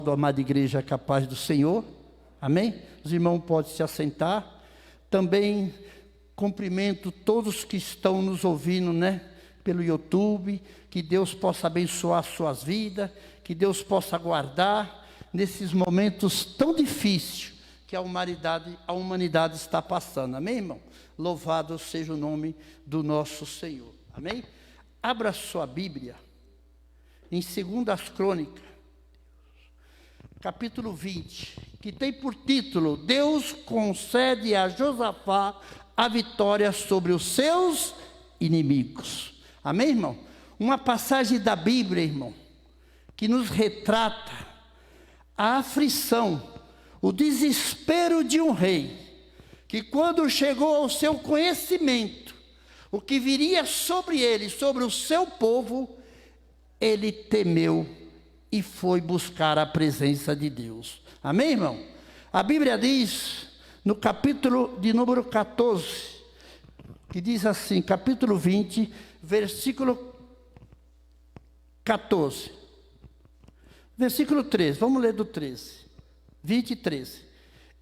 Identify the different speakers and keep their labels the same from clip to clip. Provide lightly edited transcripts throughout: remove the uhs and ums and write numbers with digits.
Speaker 1: da amada igreja capaz do Senhor, amém? Os irmãos podem se assentar. Também cumprimento todos que estão nos ouvindo, né, pelo YouTube. Que Deus possa abençoar suas vidas, que Deus possa guardar nesses momentos tão difíceis que a humanidade está passando, amém, irmão? Louvado seja o nome do nosso Senhor, amém? Abra sua Bíblia em 2 Crônicas, capítulo 20, que tem por título: Deus concede a Josafá a vitória sobre os seus inimigos. Amém, irmão? Uma passagem da Bíblia, irmão, que nos retrata a aflição, o desespero de um rei, que quando chegou ao seu conhecimento o que viria sobre ele, sobre o seu povo, ele temeu e foi buscar a presença de Deus. Amém, irmão? A Bíblia diz, no capítulo de número 14, que diz assim, capítulo 20, versículo 14. Versículo 13, vamos ler do 13. 20 e 13.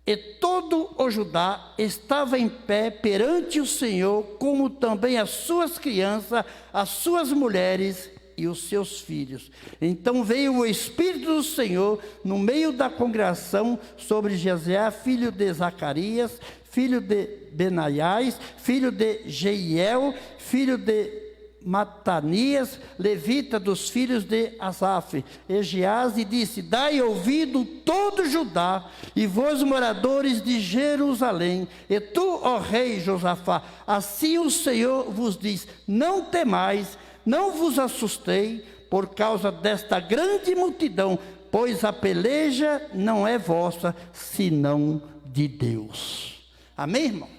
Speaker 1: E todo o Judá estava em pé perante o Senhor, como também as suas crianças, as suas mulheres e os seus filhos. Então veio o Espírito do Senhor no meio da congregação sobre Jesiel, filho de Zacarias, filho de Benaias, filho de Jeiel, filho de Matanias, levita dos filhos de Asaf, Egiás, e disse: dai ouvido todo Judá e vós moradores de Jerusalém, e tu, ó rei Josafá, assim o Senhor vos diz: não temais, não vos assustei por causa desta grande multidão, pois a peleja não é vossa, senão de Deus. Amém, irmão?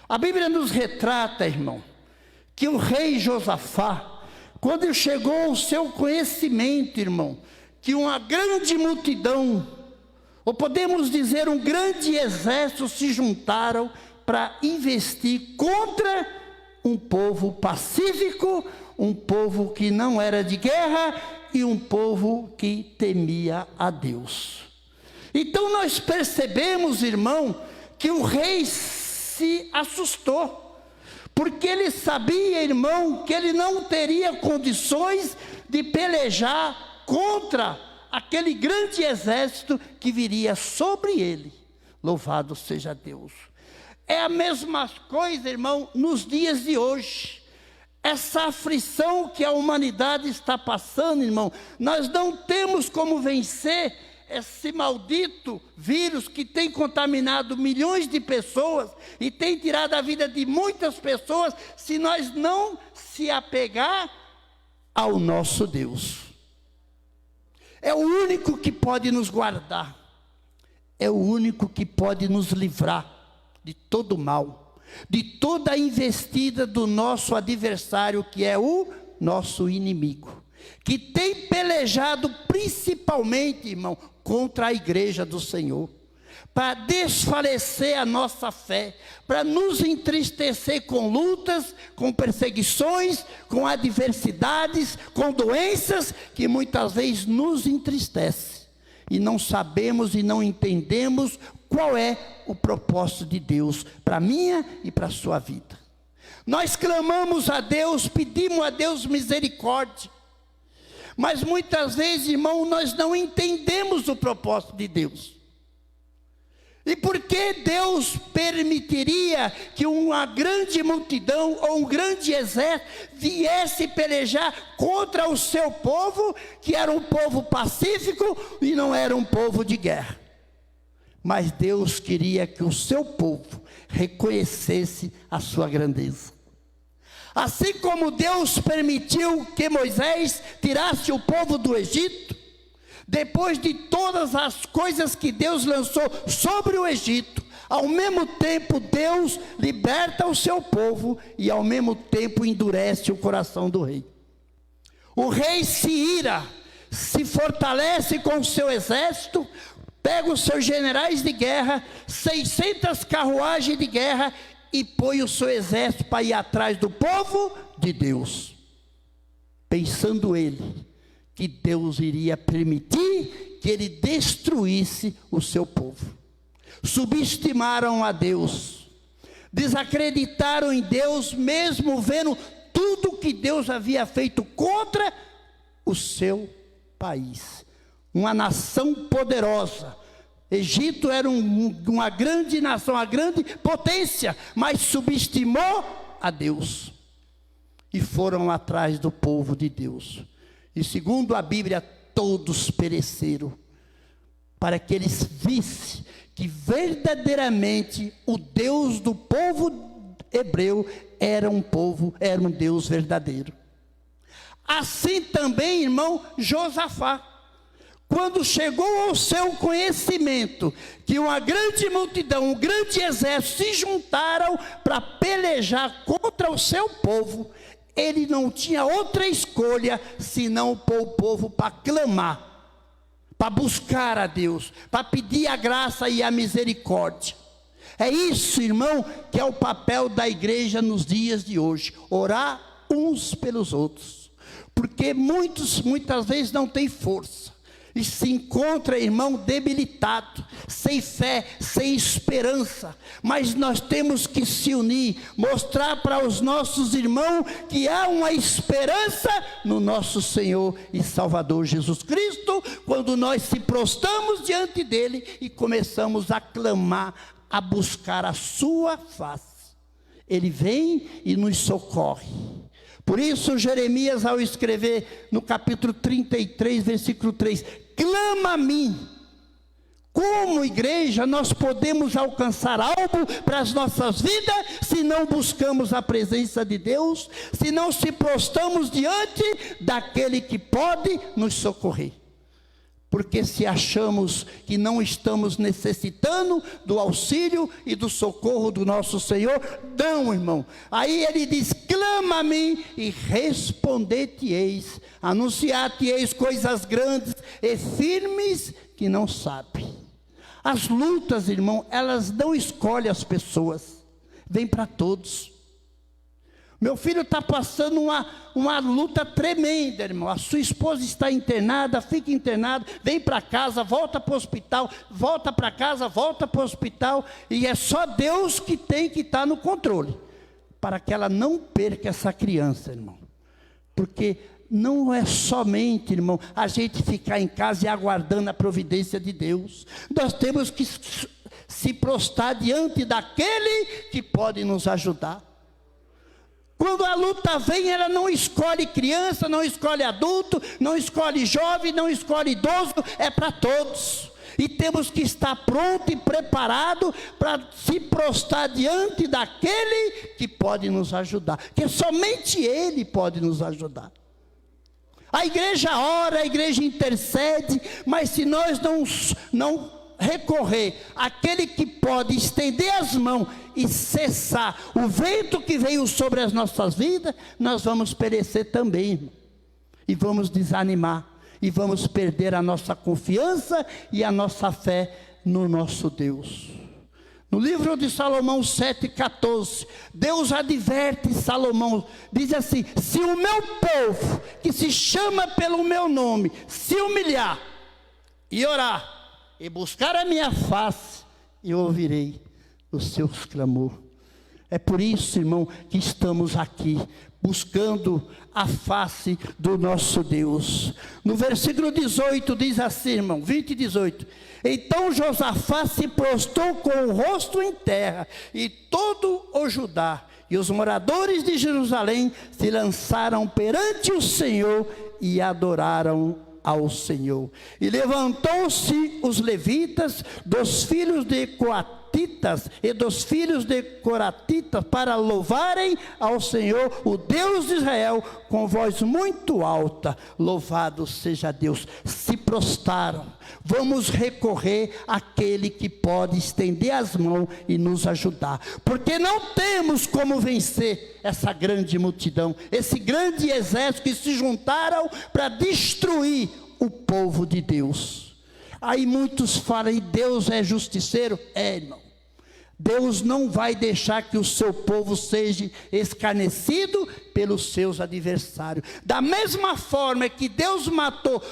Speaker 1: A Bíblia nos retrata, irmão, que o rei Josafá, quando chegou ao seu conhecimento, irmão, que uma grande multidão, ou podemos dizer um grande exército, se juntaram para investir contra um povo pacífico, um povo que não era de guerra e um povo que temia a Deus. Então nós percebemos, irmão, que o rei se assustou, porque ele sabia, irmão, que ele não teria condições de pelejar contra aquele grande exército que viria sobre ele. Louvado seja Deus. É a mesma coisa, irmão, nos dias de hoje. Essa aflição que a humanidade está passando, irmão, nós não temos como vencer esse maldito vírus que tem contaminado milhões de pessoas e tem tirado a vida de muitas pessoas, se nós não se apegar ao nosso Deus. É o único que pode nos guardar, é o único que pode nos livrar de todo mal, de toda a investida do nosso adversário, que é o nosso inimigo, que tem pelejado principalmente, irmão, contra a igreja do Senhor, para desfalecer a nossa fé, para nos entristecer com lutas, com perseguições, com adversidades, com doenças que muitas vezes nos entristecem, e não sabemos e não entendemos qual é o propósito de Deus para a minha e para a sua vida. Nós clamamos a Deus, pedimos a Deus misericórdia, mas muitas vezes, irmão, nós não entendemos o propósito de Deus. E por que Deus permitiria que uma grande multidão ou um grande exército viesse pelejar contra o seu povo, que era um povo pacífico e não era um povo de guerra? Mas Deus queria que o seu povo reconhecesse a sua grandeza. Assim como Deus permitiu que Moisés tirasse o povo do Egito, depois de todas as coisas que Deus lançou sobre o Egito, ao mesmo tempo Deus liberta o seu povo e ao mesmo tempo endurece o coração do rei. O rei se ira, se fortalece com o seu exército, pega os seus generais de guerra, 600 carruagens de guerra, e põe o seu exército para ir atrás do povo de Deus, pensando ele que Deus iria permitir que ele destruísse o seu povo. Subestimaram a Deus, desacreditaram em Deus, mesmo vendo tudo que Deus havia feito contra o seu país. Uma nação poderosa. Egito era uma grande nação, uma grande potência, mas subestimou a Deus. E foram atrás do povo de Deus. E segundo a Bíblia, todos pereceram, para que eles vissem que verdadeiramente o Deus do povo hebreu era um Deus verdadeiro. Assim também, irmão, Josafá, quando chegou ao seu conhecimento que uma grande multidão, um grande exército se juntaram para pelejar contra o seu povo, ele não tinha outra escolha senão pôr o povo para clamar, para buscar a Deus, para pedir a graça e a misericórdia. É isso, irmão, que é o papel da igreja nos dias de hoje, orar uns pelos outros, porque muitas vezes não tem força, e se encontra, irmão, debilitado, sem fé, sem esperança, mas nós temos que se unir, mostrar para os nossos irmãos que há uma esperança no nosso Senhor e Salvador Jesus Cristo, quando nós se prostramos diante dele e começamos a clamar, a buscar a sua face. Ele vem e nos socorre. Por isso Jeremias, ao escrever no capítulo 33, versículo 3, clama a mim. Como igreja nós podemos alcançar algo para as nossas vidas, se não buscamos a presença de Deus, se não se prostramos diante daquele que pode nos socorrer? Porque se achamos que não estamos necessitando do auxílio e do socorro do nosso Senhor, não, irmão. Aí ele diz, clama a mim e responder-te-eis, anunciar-te-eis coisas grandes e firmes que não sabe. As lutas, irmão, elas não escolhem as pessoas, vem para todos. Meu filho está passando uma luta tremenda, irmão. A sua esposa está internada, fica internada, vem para casa, volta para o hospital, volta para casa, volta para o hospital. E é só Deus que tem que estar no controle, para que ela não perca essa criança, irmão. Porque não é somente, irmão, a gente ficar em casa e aguardando a providência de Deus. Nós temos que se prostrar diante daquele que pode nos ajudar. Quando a luta vem, ela não escolhe criança, não escolhe adulto, não escolhe jovem, não escolhe idoso, é para todos. E temos que estar pronto e preparado para se prostrar diante daquele que pode nos ajudar, que somente Ele pode nos ajudar. A igreja ora, a igreja intercede, mas se nós não recorrer àquele que pode estender as mãos e cessar o vento que veio sobre as nossas vidas, nós vamos perecer também, irmão. E vamos desanimar, e vamos perder a nossa confiança e a nossa fé no nosso Deus. No livro de Salomão 7,14, Deus adverte Salomão, diz assim, se o meu povo, que se chama pelo meu nome, se humilhar e orar, e buscar a minha face, eu ouvirei os seus clamores. É por isso, irmão, que estamos aqui, buscando a face do nosso Deus. No versículo 18 diz assim, irmão, 20 e 18. Então Josafá se prostrou com o rosto em terra, e todo o Judá e os moradores de Jerusalém se lançaram perante o Senhor e adoraram ao Senhor. E levantou-se os levitas dos filhos de Coatitas e dos filhos de Coratitas para louvarem ao Senhor, o Deus de Israel, com voz muito alta. Louvado seja Deus. Se prostraram. Vamos recorrer àquele que pode estender as mãos e nos ajudar, porque não temos como vencer essa grande multidão, esse grande exército que se juntaram para destruir o povo de Deus. Aí muitos falam, e Deus é justiceiro? É, irmão. Deus não vai deixar que o seu povo seja escarnecido pelos seus adversários. Da mesma forma que Deus matou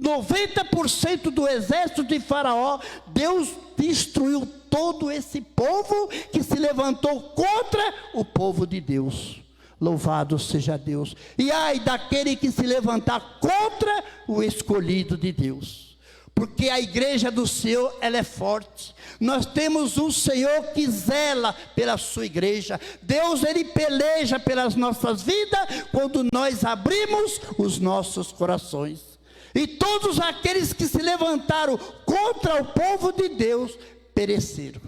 Speaker 1: 90% do exército de Faraó, Deus destruiu todo esse povo que se levantou contra o povo de Deus. Louvado seja Deus. E ai daquele que se levantar contra o escolhido de Deus. Porque a igreja do Senhor, ela é forte. Nós temos um Senhor que zela pela sua igreja. Deus, Ele peleja pelas nossas vidas quando nós abrimos os nossos corações. E todos aqueles que se levantaram contra o povo de Deus, pereceram.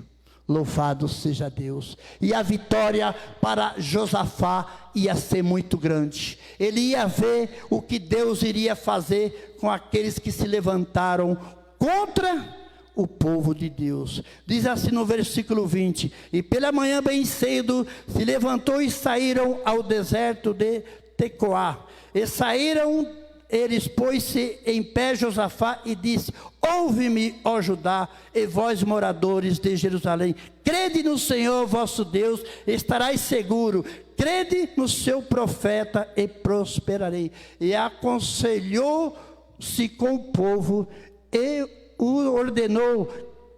Speaker 1: Louvado seja Deus. E a vitória para Josafá ia ser muito grande. Ele ia ver o que Deus iria fazer com aqueles que se levantaram contra o povo de Deus. Diz assim no versículo 20: e pela manhã bem cedo se levantou e saíram ao deserto de Tecoá. E saíram eles, pôs-se em pé Josafá e disse: ouve-me, ó Judá, e vós moradores de Jerusalém, crede no Senhor vosso Deus, estarais seguro, crede no seu profeta e prosperarei. E aconselhou-se com o povo e ordenou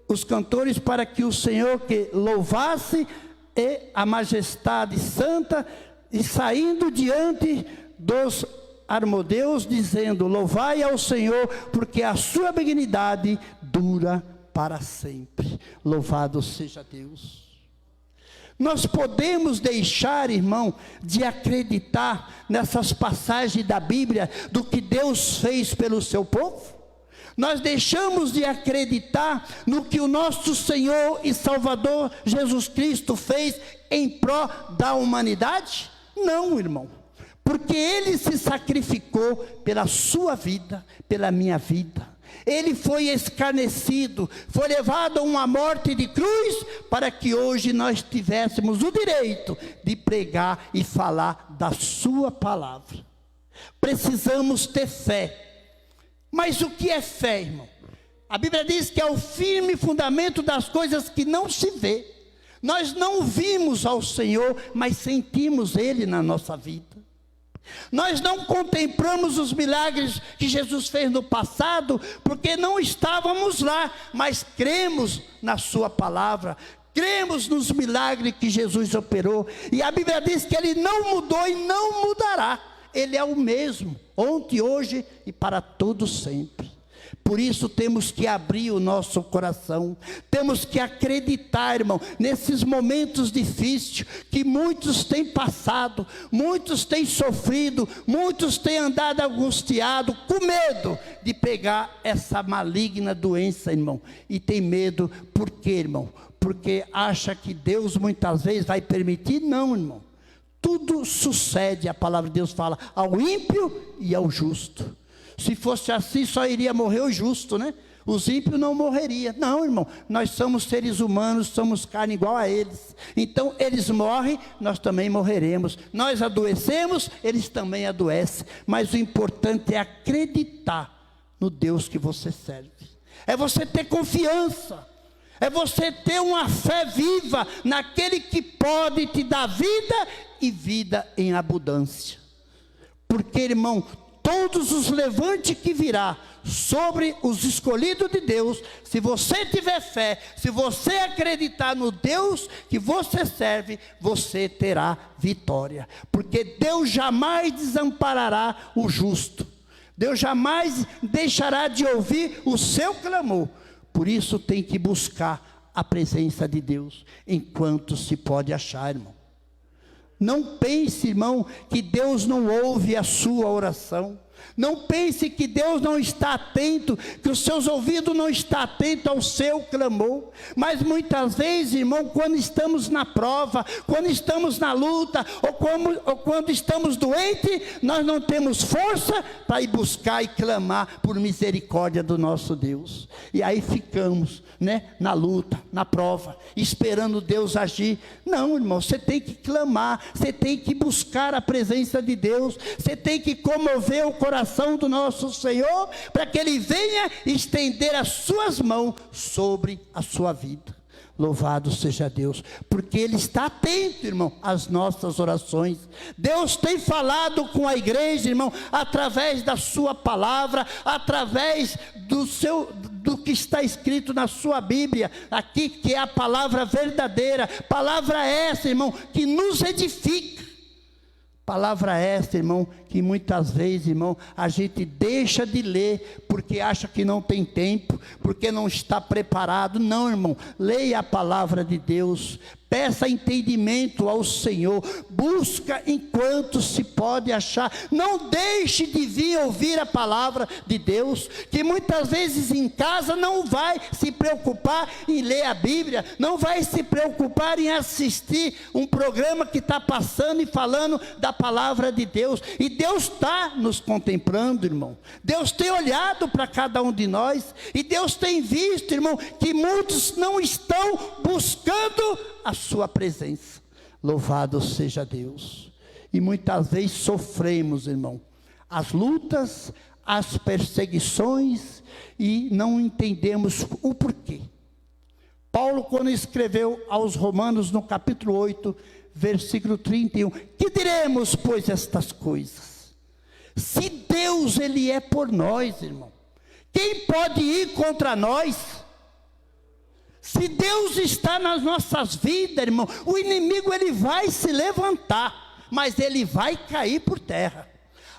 Speaker 1: os cantores para que o Senhor que louvasse e a majestade santa, e saindo diante dos armodeus, dizendo: louvai ao Senhor, porque a sua benignidade dura para sempre. Louvado seja Deus. Nós podemos deixar, irmão, de acreditar nessas passagens da Bíblia do que Deus fez pelo seu povo? Nós deixamos de acreditar no que o nosso Senhor e Salvador Jesus Cristo fez em pró da humanidade? Não, irmão. Porque Ele se sacrificou pela sua vida, pela minha vida. Ele foi escarnecido, foi levado a uma morte de cruz, para que hoje nós tivéssemos o direito de pregar e falar da sua palavra. Precisamos ter fé. Mas o que é fé, irmão? A Bíblia diz que é o firme fundamento das coisas que não se vê. Nós não vimos ao Senhor, mas sentimos Ele na nossa vida. Nós não contemplamos os milagres que Jesus fez no passado, porque não estávamos lá, mas cremos na sua palavra, cremos nos milagres que Jesus operou, e a Bíblia diz que Ele não mudou e não mudará. Ele é o mesmo, ontem, hoje e para todo sempre. Por isso temos que abrir o nosso coração, temos que acreditar, irmão, nesses momentos difíceis que muitos têm passado, muitos têm sofrido, muitos têm andado angustiado, com medo de pegar essa maligna doença, irmão. E tem medo, por quê, irmão? Porque acha que Deus muitas vezes vai permitir? Não, irmão. Tudo sucede, a palavra de Deus fala, ao ímpio e ao justo. Se fosse assim, só iria morrer o justo, né? Os ímpios não morreriam. Não, irmão, nós somos seres humanos, somos carne igual a eles. Então, eles morrem, nós também morreremos. Nós adoecemos, eles também adoecem. Mas o importante é acreditar no Deus que você serve. É você ter confiança. É você ter uma fé viva naquele que pode te dar vida e vida em abundância. Porque, irmão, todos os levantes que virá sobre os escolhidos de Deus, se você tiver fé, se você acreditar no Deus que você serve, você terá vitória. Porque Deus jamais desamparará o justo. Deus jamais deixará de ouvir o seu clamor. Por isso tem que buscar a presença de Deus enquanto se pode achar, irmão. Não pense, irmão, que Deus não ouve a sua oração. Não pense que Deus não está atento, que os seus ouvidos não estão atentos ao seu clamor. Mas muitas vezes, irmão, quando estamos na prova, quando estamos na luta, ou quando estamos doentes, nós não temos força para ir buscar e clamar por misericórdia do nosso Deus. E aí ficamos, né, na luta, na prova, esperando Deus agir. Não, irmão, você tem que clamar, você tem que buscar a presença de Deus, você tem que comover o coração do nosso Senhor, para que Ele venha estender as suas mãos sobre a sua vida. Louvado seja Deus, porque Ele está atento, irmão, às nossas orações. Deus tem falado com a igreja, irmão, através da sua palavra, através do que está escrito na sua Bíblia, aqui, que é a palavra verdadeira, palavra essa, irmão, que nos edifica. Palavra esta, irmão, que muitas vezes, irmão, a gente deixa de ler, porque acha que não tem tempo, porque não está preparado. Não, irmão, leia a palavra de Deus, peça entendimento ao Senhor, busca enquanto se pode achar. Não deixe de vir ouvir a palavra de Deus, que muitas vezes em casa não vai se preocupar em ler a Bíblia, não vai se preocupar em assistir um programa que está passando e falando da palavra de Deus. E Deus está nos contemplando, irmão. Deus tem olhado para cada um de nós, e Deus tem visto, irmão, que muitos não estão buscando a sua presença. Louvado seja Deus. E muitas vezes sofremos, irmão, as lutas, as perseguições, e não entendemos o porquê. Paulo, quando escreveu aos Romanos, no capítulo 8, versículo 31, que diremos, pois, estas coisas? Se Deus, Ele é por nós, irmão, quem pode ir contra nós? Se Deus está nas nossas vidas, irmão, o inimigo ele vai se levantar, mas ele vai cair por terra.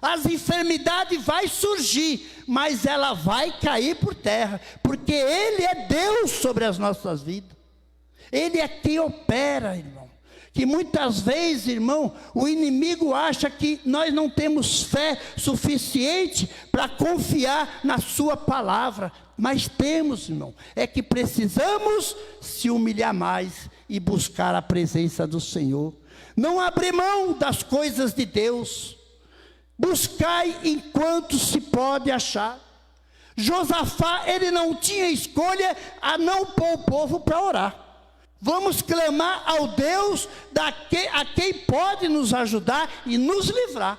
Speaker 1: As enfermidades vai surgir, mas ela vai cair por terra, porque Ele é Deus sobre as nossas vidas. Ele é quem opera, irmão. Que muitas vezes, irmão, o inimigo acha que nós não temos fé suficiente para confiar na sua palavra. Mas temos, irmão, é que precisamos se humilhar mais e buscar a presença do Senhor. Não abrir mão das coisas de Deus. Buscai enquanto se pode achar. Josafá, ele não tinha escolha a não pôr o povo para orar. Vamos clamar ao Deus a quem pode nos ajudar e nos livrar.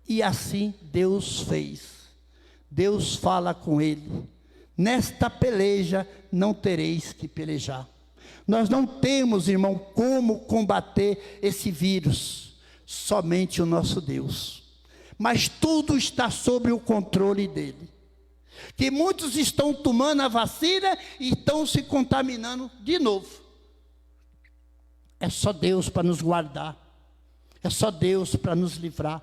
Speaker 1: E assim Deus fez. Deus fala com ele: nesta peleja não tereis que pelejar. Nós não temos, irmão, como combater esse vírus, somente o nosso Deus. Mas tudo está sob o controle dele. Que muitos estão tomando a vacina e estão se contaminando de novo. É só Deus para nos guardar. É só Deus para nos livrar.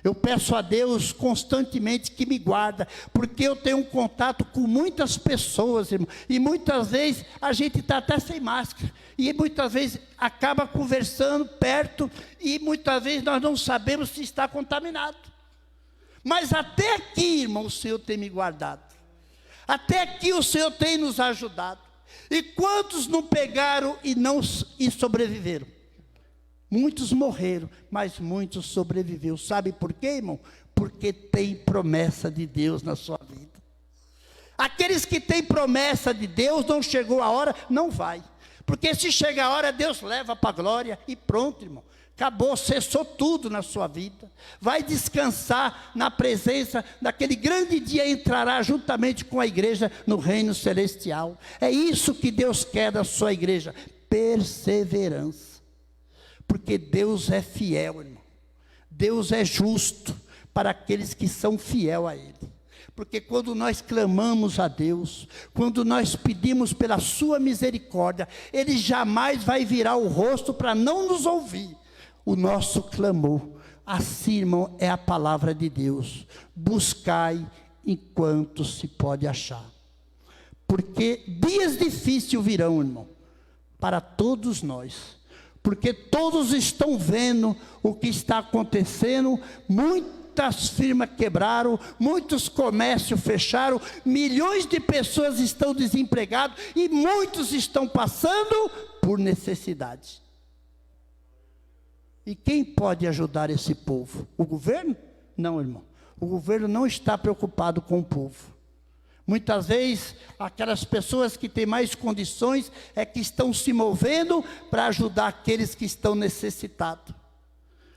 Speaker 1: Eu peço a Deus constantemente que me guarda, porque eu tenho um contato com muitas pessoas, irmão, e muitas vezes a gente está até sem máscara, e muitas vezes acaba conversando perto, e muitas vezes nós não sabemos se está contaminado. Mas até aqui, irmão, o Senhor tem me guardado. Até aqui o Senhor tem nos ajudado. E quantos não pegaram e sobreviveram? Muitos morreram, mas muitos sobreviveram. Sabe por quê, irmão? Porque tem promessa de Deus na sua vida. Aqueles que têm promessa de Deus, não chegou a hora, não vai. Porque se chega a hora, Deus leva para a glória e pronto, irmão. Acabou, cessou tudo na sua vida. Vai descansar na presença daquele grande dia, entrará juntamente com a igreja no reino celestial. É isso que Deus quer da sua igreja, perseverança. Porque Deus é fiel, irmão. Deus é justo para aqueles que são fiel a Ele. Porque quando nós clamamos a Deus, quando nós pedimos pela sua misericórdia, Ele jamais vai virar o rosto para não nos ouvir o nosso clamor. Assim, irmão, é a palavra de Deus. Buscai enquanto se pode achar. Porque dias difíceis virão, irmão, para todos nós. Porque todos estão vendo o que está acontecendo. Muitas firmas quebraram, muitos comércios fecharam, milhões de pessoas estão desempregadas e muitos estão passando por necessidade. E quem pode ajudar esse povo? O governo? Não, irmão. O governo não está preocupado com o povo. Muitas vezes, aquelas pessoas que têm mais condições é que estão se movendo para ajudar aqueles que estão necessitados.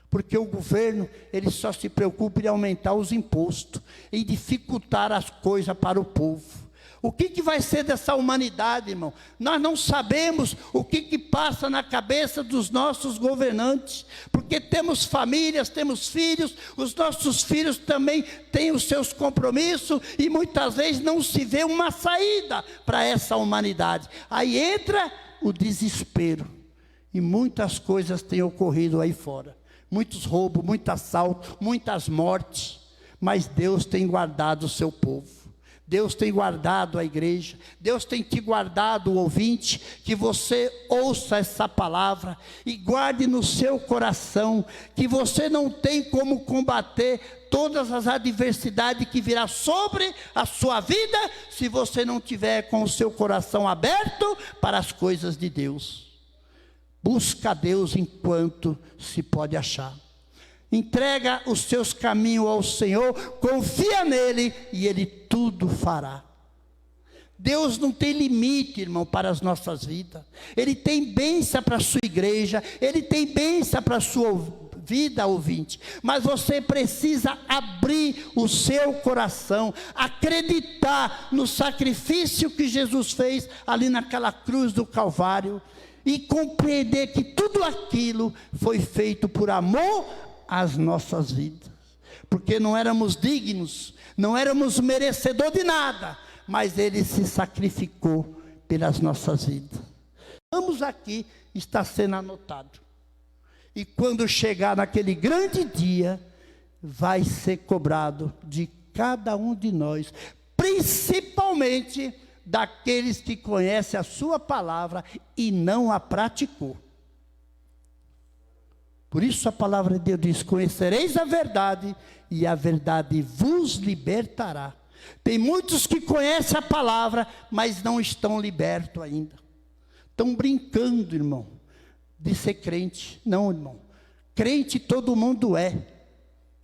Speaker 1: Porque o governo, ele só se preocupa em aumentar os impostos, em dificultar as coisas para o povo. O que vai ser dessa humanidade, irmão? Nós não sabemos o que passa na cabeça dos nossos governantes, porque temos famílias, temos filhos, os nossos filhos também têm os seus compromissos, e muitas vezes não se vê uma saída para essa humanidade. Aí entra o desespero, e muitas coisas têm ocorrido aí fora. Muitos roubos, muito assalto, muitas mortes, mas Deus tem guardado o seu povo. Deus tem guardado a igreja, Deus tem te guardado, o ouvinte, que você ouça essa palavra e guarde no seu coração, que você não tem como combater todas as adversidades que virá sobre a sua vida, se você não tiver com o seu coração aberto para as coisas de Deus. Busca a Deus enquanto se pode achar. Entrega os seus caminhos ao Senhor, confia nele e Ele tudo fará. Deus não tem limite, irmão, para as nossas vidas. Ele tem bênção para a sua igreja, Ele tem bênção para a sua vida, ouvinte. Mas você precisa abrir o seu coração, acreditar no sacrifício que Jesus fez ali naquela cruz do Calvário e compreender que tudo aquilo foi feito por amor às nossas vidas, porque não éramos dignos, não éramos merecedores de nada, mas Ele se sacrificou pelas nossas vidas. Vamos aqui, está sendo anotado, e quando chegar naquele grande dia, vai ser cobrado de cada um de nós, principalmente daqueles que conhecem a sua palavra e não a praticou. Por isso a palavra de Deus diz: conhecereis a verdade, e a verdade vos libertará. Tem muitos que conhecem a palavra, mas não estão libertos ainda. Estão brincando, irmão, de ser crente. Não, irmão. Crente todo mundo é,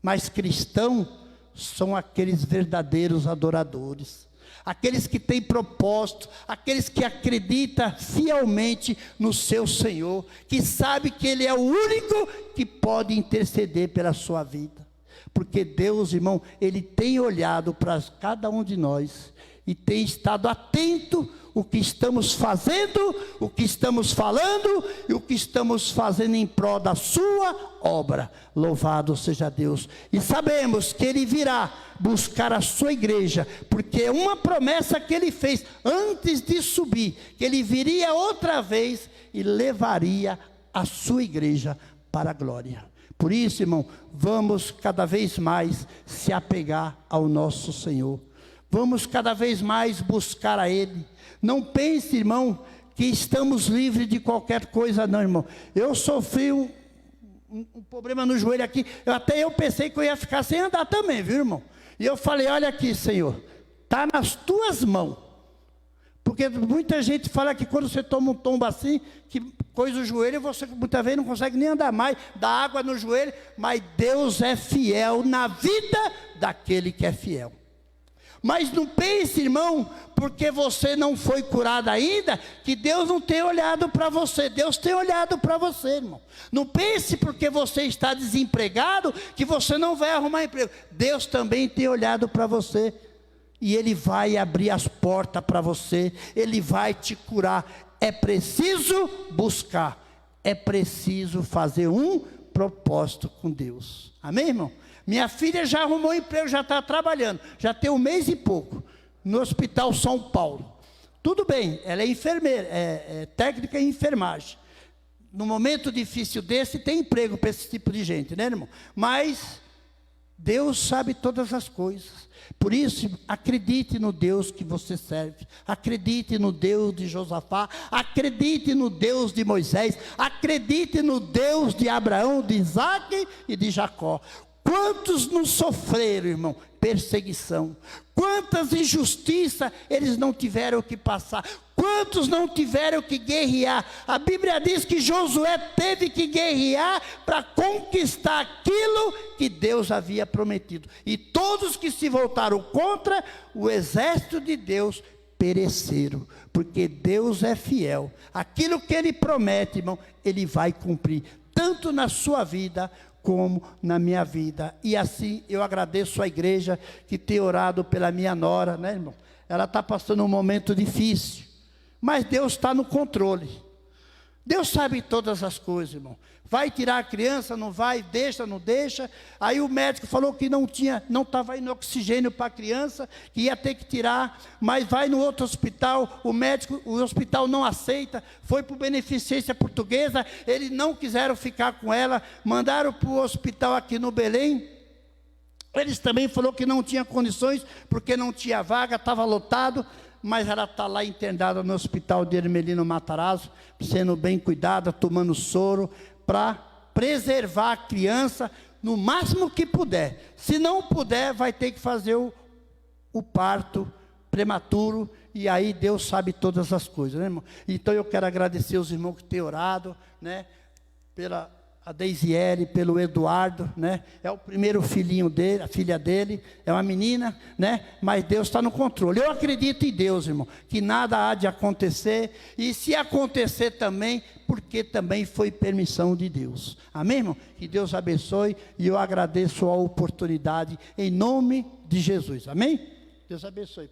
Speaker 1: mas cristão são aqueles verdadeiros adoradores. Aqueles que têm propósito, aqueles que acreditam fielmente no seu Senhor, que sabe que Ele é o único que pode interceder pela sua vida. Porque Deus, irmão, Ele tem olhado para cada um de nós e tem estado atento o que estamos fazendo, o que estamos falando e o que estamos fazendo em prol da sua obra. Louvado seja Deus. E sabemos que Ele virá buscar a sua igreja, porque é uma promessa que Ele fez antes de subir, que Ele viria outra vez e levaria a sua igreja para a glória. Por isso, irmão, vamos cada vez mais se apegar ao nosso Senhor. Vamos cada vez mais buscar a Ele. Não pense, irmão, que estamos livres de qualquer coisa, não, irmão. Eu sofri um problema no joelho aqui. Até eu pensei que eu ia ficar sem andar também, viu, irmão? E eu falei: olha aqui, Senhor, está nas tuas mãos. Porque muita gente fala que quando você toma um tombo assim, que coisa o joelho, você muitas vezes não consegue nem andar mais, dá água no joelho. Mas Deus é fiel na vida daquele que é fiel. Mas não pense, irmão, porque você não foi curado ainda, que Deus não tem olhado para você. Deus tem olhado para você, irmão. Não pense porque você está desempregado, que você não vai arrumar emprego. Deus também tem olhado para você. E Ele vai abrir as portas para você. Ele vai te curar. É preciso buscar. É preciso fazer um propósito com Deus. Amém, irmão? Minha filha já arrumou emprego, já está trabalhando, já tem 1 mês e pouco, no Hospital São Paulo. Tudo bem, ela é enfermeira, é técnica em enfermagem. No momento difícil desse, tem emprego para esse tipo de gente, né, irmão? Mas Deus sabe todas as coisas. Por isso, acredite no Deus que você serve. Acredite no Deus de Josafá. Acredite no Deus de Moisés. Acredite no Deus de Abraão, de Isaac e de Jacó. Quantos não sofreram, irmão, perseguição? Quantas injustiças eles não tiveram que passar? Quantos não tiveram que guerrear? A Bíblia diz que Josué teve que guerrear para conquistar aquilo que Deus havia prometido. E todos que se voltaram contra o exército de Deus pereceram, porque Deus é fiel. Aquilo que Ele promete, irmão, Ele vai cumprir, tanto na sua vida como na minha vida. E assim eu agradeço a igreja que tem orado pela minha nora, né, irmão? ela está passando um momento difícil, mas Deus está no controle. Deus sabe todas as coisas, irmão. Vai tirar a criança, não vai, deixa, não deixa. Aí o médico falou que não estava indo oxigênio para a criança, que ia ter que tirar, mas vai no outro hospital, o hospital não aceita, foi para o Beneficência Portuguesa, eles não quiseram ficar com ela, mandaram para o hospital aqui no Belém. Eles também falaram que não tinha condições, porque não tinha vaga, estava lotado. Mas ela está lá internada no hospital de Hermelino Matarazzo, sendo bem cuidada, tomando soro, para preservar a criança no máximo que puder. Se não puder, vai ter que fazer o parto prematuro, e aí Deus sabe todas as coisas, né, irmão? Então eu quero agradecer os irmãos que têm orado, né, pela a Deisiele, pelo Eduardo, né? É o primeiro filhinho dele, a filha dele, é uma menina, né? Mas Deus está no controle. Eu acredito em Deus, irmão, que nada há de acontecer, e se acontecer também, porque também foi permissão de Deus. Amém, irmão? Que Deus abençoe, e eu agradeço a oportunidade, em nome de Jesus. Amém? Deus abençoe.